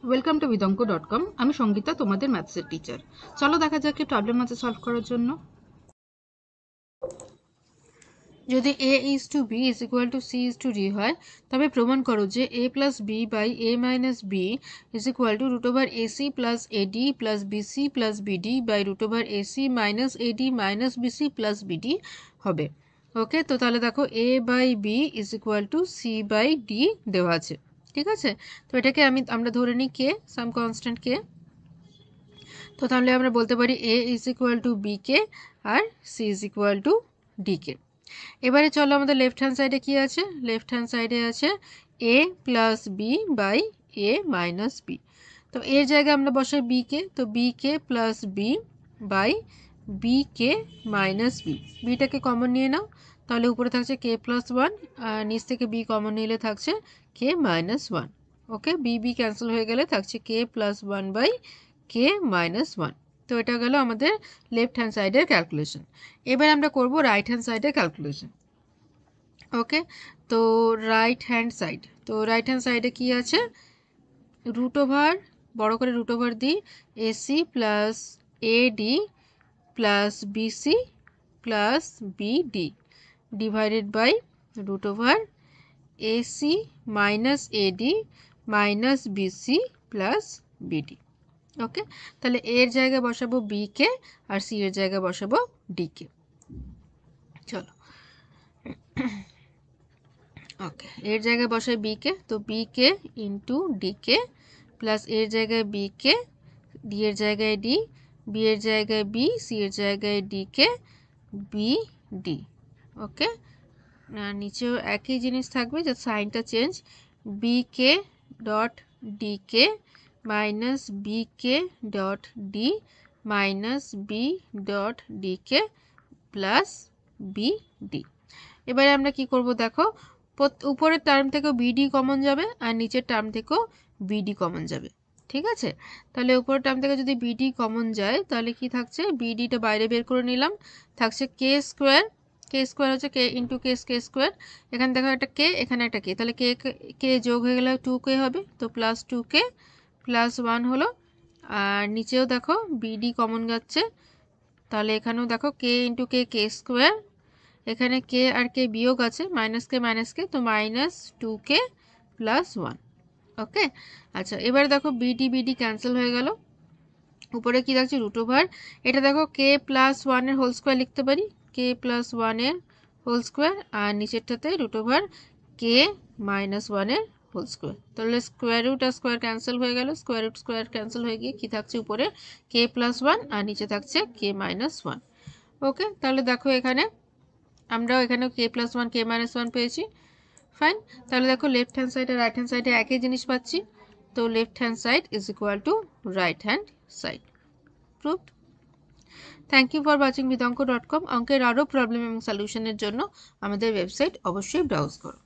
Welcome to vidonko.com। আমি সঙ্গীতা, তোমাদের ম্যাথসের teacher. চলো দেখা যাক কি প্রবলেম আছে সলভ করার জন্য। যদি a is to b is equal to c is to d হয়, তবে প্রমাণ করো যে a plus b by a minus b is equal to root over ac plus ad plus bc plus bd by root over ac minus ad minus bc plus bd হবে। ওকে, তো তাহলে দেখো a by b is equal to c by d দেওয়া আছে, ঠিক আছে। তো এটাকে আমরা ধরে নিই কে, সাম কনস্ট্যান্ট কে। তো তাহলে আমরা বলতে পারি a is equal to b K R c is equal to d কে। এবারে চলো আমাদের লেফট হ্যান্ড সাইডে কি আছে, লেফট হ্যান্ড সাইডে আছে a plus B by a minus B. তো এর জায়গায় আমরা বসাই b কে, তো b K plus B by B K minus B. বিটাকে কমন নিয়ে নাও, তাহলে উপরে থাকছে কে প্লাস ওয়ান আর নিচ থেকে বি কমন নিলে থাকছে K minus one. Okay, B B cancel হয়ে গেলে থাকছে K plus one by K minus one. তো এটা গেল আমাদের লেফট হ্যান্ড সাইডের ক্যালকুলেশন। এবার আমরা করব রাইট হ্যান্ড সাইডের ক্যালকুলেশন। ওকে, তো রাইট হ্যান্ড সাইডে কি আছে, রুট ওভার, বড় করে রুট ওভার দিই, AC plus AD plus BC plus BD divided by root over AC minus AD minus BC plus BD. Okay, তাহলে এর জায়গায় বসাবো বি কে আর সি এর জায়গায় বসাবো ডি কে। চলো, ওকে, এর জায়গায় বসাই বি কে, তো বি কে ইন্টু ডি কে প্লাস এর জায়গায় বি কে, ডি এর জায়গায় ডি, বি এর জায়গায় বি, সি এর জায়গায় D K, B D. Okay, নিচেও একই জিনিস থাকবে, যে সাইনটা change, B K dot D K minus B K dot D minus B dot D K plus B D. এবারে আমরা কি করব দেখো, উপরের টার্ম থেকেও বিডি কমন যাবে আর নিচের টার্ম থেকেও বিডি কমন যাবে, ঠিক আছে। তাহলে উপরের টার্ম থেকে যদি বিডি কমন যায় তাহলে কি থাকছে, বিডিটা বাইরে বের করে নিলাম, থাকছে কে স্কোয়ার, কে স্কোয়ার হচ্ছে কে ইন্টু কে স্কোয়ার, এখানে দেখো একটা কে, এখানে একটা কে, তাহলে কে কে যোগ হয়ে গেলে টু কে হবে, তো প্লাস টু কে প্লাস ওয়ান হলো। আর নিচেও দেখো বিডি কমন যাচ্ছে, তাহলে এখানেও দেখো কে ইন্টু কে কে স্কোয়ার, এখানে কে আর কে বিয়োগ আছে, মাইনাস কে, তো মাইনাস টু কে প্লাস ওয়ান। ওকে, আচ্ছা, এবার দেখো বিডি বিডি ক্যান্সেল হয়ে গেল, উপরে কি থাকছে রুট ওভার, এটা দেখো কে প্লাস ওয়ানের হোল স্কোয়ার লিখতে পারি, কে প্লাস ওয়ানের হোল স্কোয়ার, আর নিচেরটাতে রুট ওভার কে মাইনাস ওয়ানের হোল স্কোয়ার। তাহলে স্কোয়ার রুট আর স্কোয়ার ক্যান্সেল হয়ে গেল, স্কোয়ার রুট স্কোয়ার ক্যান্সেল হয়ে গিয়ে কি থাকছে উপরে কে প্লাস ওয়ান আর নিচে থাকছে কে মাইনাস ওয়ান। ওকে, তাহলে দেখো এখানে আমরাও এখানে K plus one K minus one পেয়েছি। ফাইন, তাহলে দেখো লেফট হ্যান্ড সাইড আর রাইট হ্যান্ড সাইডে একই জিনিস পাচ্ছি, তো left hand side is equal to right hand side. Proved. Thank you for watching vidonko.com। অঙ্কের আরও প্রবলেম এবং সলিউশনের জন্য আমাদের ওয়েবসাইট অবশ্যই ব্রাউজ করো।